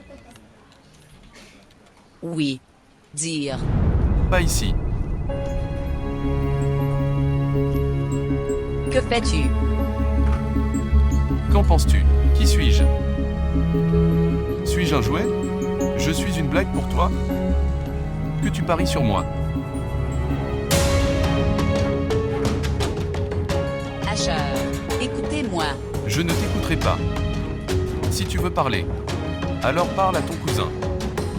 Oui. Dire. Pas ici. Que fais-tu? Qu'en penses-tu? Qui suis-je? Suis-je un jouet? Je suis une blague pour toi? Que tu paries sur moi? Asher, écoutez-moi. Je ne t'écouterai pas. Si tu veux parler, alors parle à ton cousin.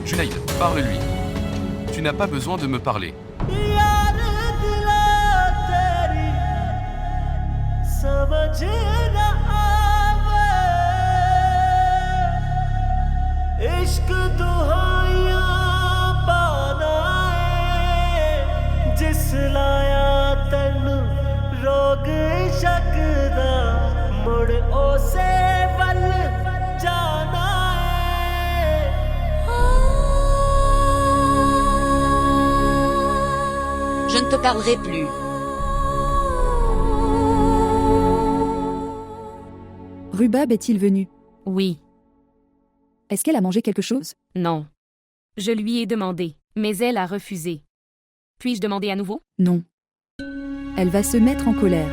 Junaïd, parle-lui. Tu n'as pas besoin de me parler. Je ne te parlerai plus. Rubab est-il venu? Oui. Est-ce qu'elle a mangé quelque chose? Non. Je lui ai demandé, mais elle a refusé. Puis-je demander à nouveau? Non. Elle va se mettre en colère.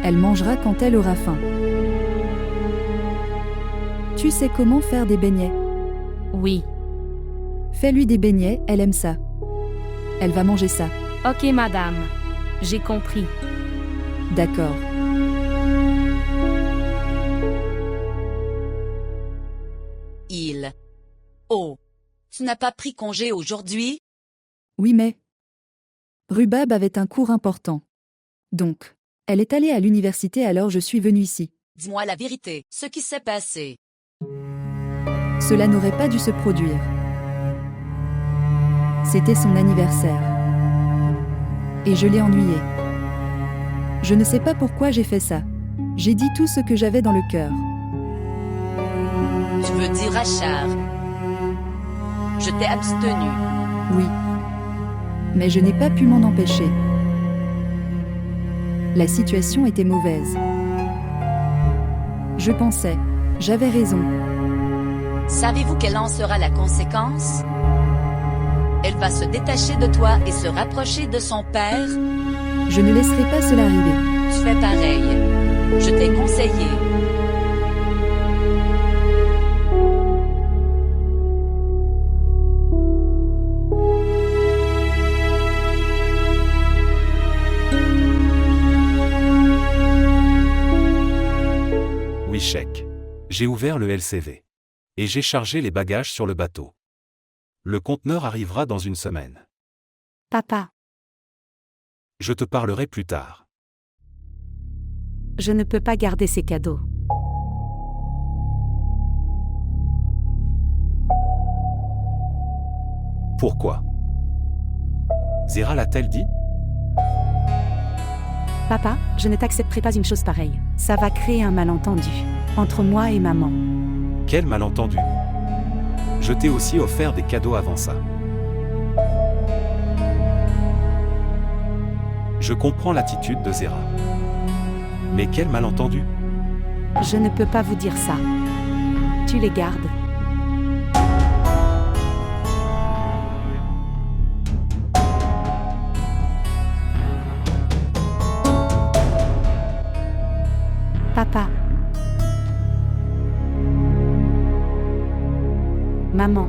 Elle mangera quand elle aura faim. Tu sais comment faire des beignets? Oui. Fais-lui des beignets, elle aime ça. Elle va manger ça. Ok, madame. J'ai compris. D'accord. Il. Oh. Tu n'as pas pris congé aujourd'hui? Oui, mais... Rubab avait un cours important. Donc, elle est allée à l'université alors je suis venue ici. Dis-moi la vérité, ce qui s'est passé. Cela n'aurait pas dû se produire. C'était son anniversaire. Et je l'ai ennuyée. Je ne sais pas pourquoi j'ai fait ça. J'ai dit tout ce que j'avais dans le cœur. Tu veux dire Achar? Je t'ai abstenu. Oui. Mais je n'ai pas pu m'en empêcher. La situation était mauvaise. Je pensais, j'avais raison. Savez-vous quelle en sera la conséquence? Elle va se détacher de toi et se rapprocher de son père? Je ne laisserai pas cela arriver. Tu fais pareil. Je t'ai conseillé. Oui, chèque. J'ai ouvert le LCV. Et j'ai chargé les bagages sur le bateau. Le conteneur arrivera dans une semaine. Papa, Je te parlerai plus tard. je ne peux pas garder ces cadeaux. Pourquoi? Zéra l'a-t-elle dit? Papa, je ne t'accepterai pas une chose pareille. Ça va créer un malentendu entre moi et maman. Quel malentendu. Je t'ai aussi offert des cadeaux avant ça. Je comprends l'attitude de Zéra. Mais quel malentendu. Je ne peux pas vous dire ça. Tu les gardes. Papa. Maman.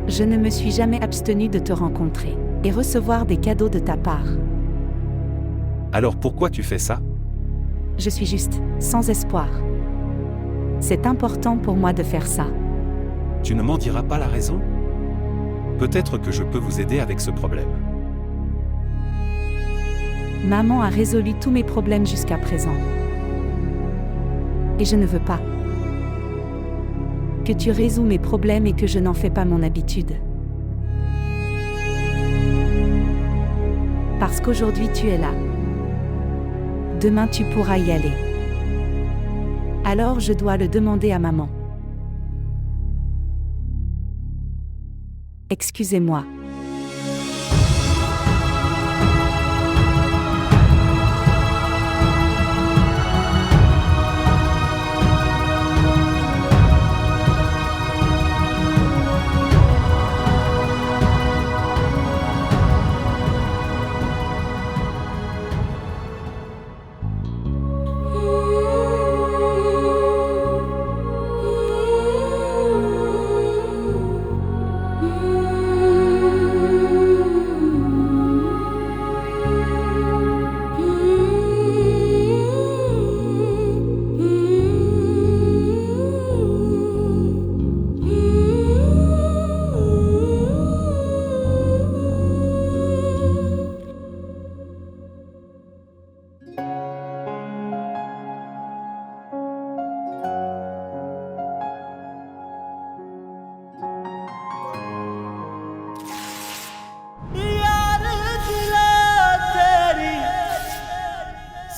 Je ne me suis jamais abstenue de te rencontrer et recevoir des cadeaux de ta part. Alors pourquoi tu fais ça? Je suis juste, sans espoir. C'est important pour moi de faire ça. Tu ne m'en diras pas la raison? Peut-être que je peux vous aider avec ce problème. Maman a résolu tous mes problèmes jusqu'à présent. Et je ne veux pas que tu résous mes problèmes et que je n'en fais pas mon habitude. Parce qu'aujourd'hui tu es là. Demain tu pourras y aller. Alors je dois le demander à maman. Excusez-moi.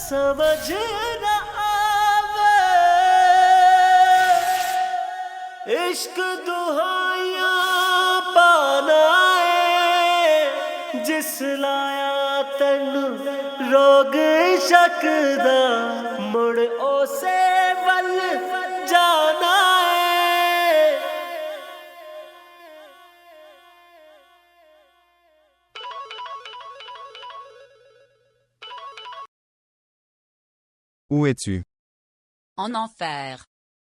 समझ न आवे इश्क दुहाइयां पाना है जिस लाया तैनू रोग शक दा मुड़ ओसे वल जाना है। Où es-tu? En enfer.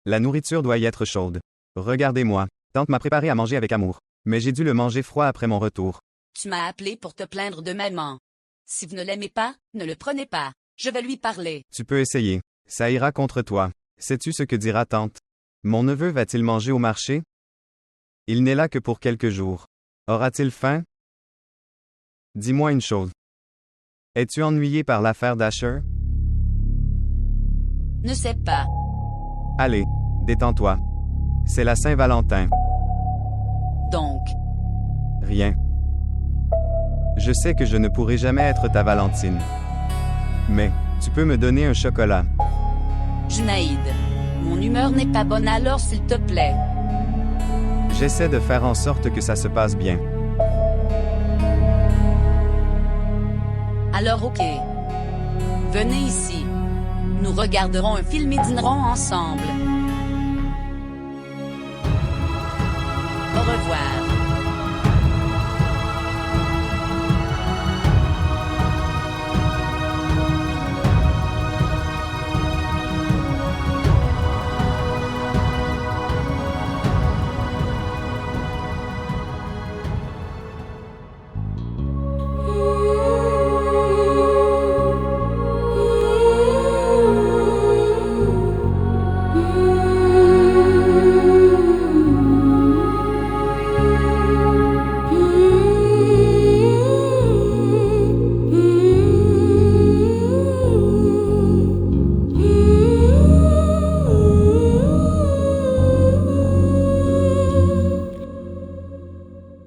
La nourriture doit y être chaude. Regardez-moi. Tante m'a préparé à manger avec amour. Mais j'ai dû le manger froid après mon retour. Tu m'as appelé pour te plaindre de maman. Si vous ne l'aimez pas, ne le prenez pas. Je vais lui parler. Tu peux essayer. Ça ira contre toi. Sais-tu ce que dira tante? Mon neveu va-t-il manger au marché? Il n'est là que pour quelques jours. Aura-t-il faim? Dis-moi une chose. Es-tu ennuyé par l'affaire d'Asher? Ne sais pas. Allez, détends-toi. C'est la Saint-Valentin. Donc. Rien. Je sais que je ne pourrai jamais être ta Valentine. Mais, tu peux me donner un chocolat. Junaïd, mon humeur n'est pas bonne alors s'il te plaît. J'essaie de faire en sorte que ça se passe bien. Alors ok. Venez ici. Nous regarderons un film et dînerons ensemble. Au revoir.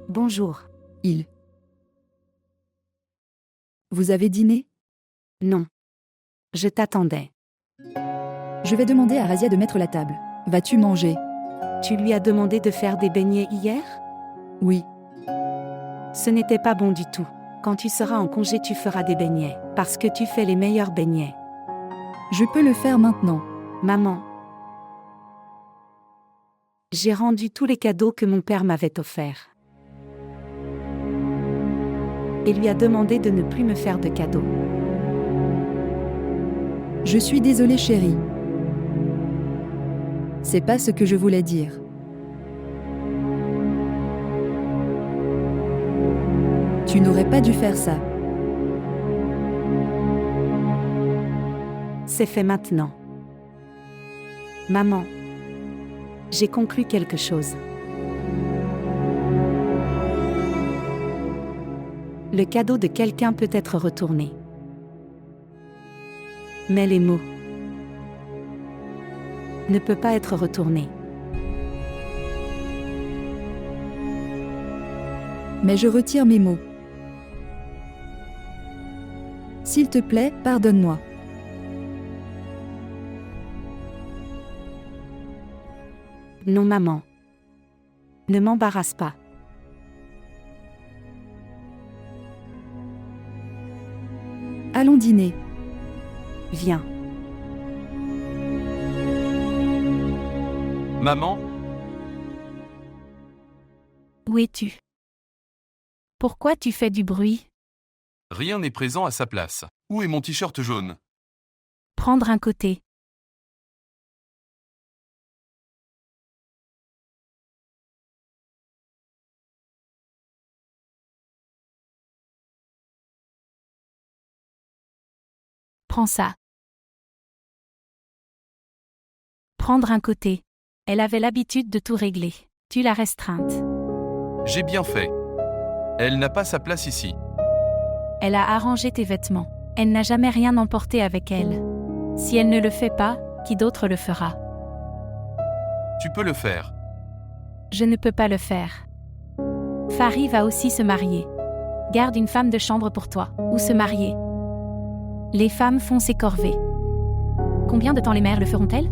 Bonjour. Vous avez dîné? Non. Je t'attendais. Je vais demander à Razia de mettre la table. Vas-tu manger? Tu lui as demandé de faire des beignets hier? Oui. Ce n'était pas bon du tout. Quand tu seras en congé, tu feras des beignets, parce que tu fais les meilleurs beignets. Je peux le faire maintenant. Maman. J'ai rendu tous les cadeaux que mon père m'avait offerts. Et lui a demandé de ne plus me faire de cadeaux. Je suis désolée chérie. C'est pas ce que je voulais dire. Tu n'aurais pas dû faire ça. C'est fait maintenant. Maman. J'ai conclu quelque chose. Le cadeau de quelqu'un peut être retourné. Mais les mots ne peuvent pas être retournés. Mais je retire mes mots. S'il te plaît, pardonne-moi. Non maman. Ne m'embarrasse pas. Allons dîner. Viens. Maman, Où es-tu? Pourquoi tu fais du bruit? rien n'est présent à sa place. Où est mon t-shirt jaune? Prendre un côté. Prends ça. Prendre un côté. Elle avait l'habitude de tout régler. Tu l'as restreinte. J'ai bien fait. Elle n'a pas sa place ici. Elle a arrangé tes vêtements. Elle n'a jamais rien emporté avec elle. Si elle ne le fait pas, qui d'autre le fera? Tu peux le faire. Je ne peux pas le faire. Farid va aussi se marier. Garde une femme de chambre pour toi, ou se marier. Les femmes font ses corvées. Combien de temps les mères le feront-elles?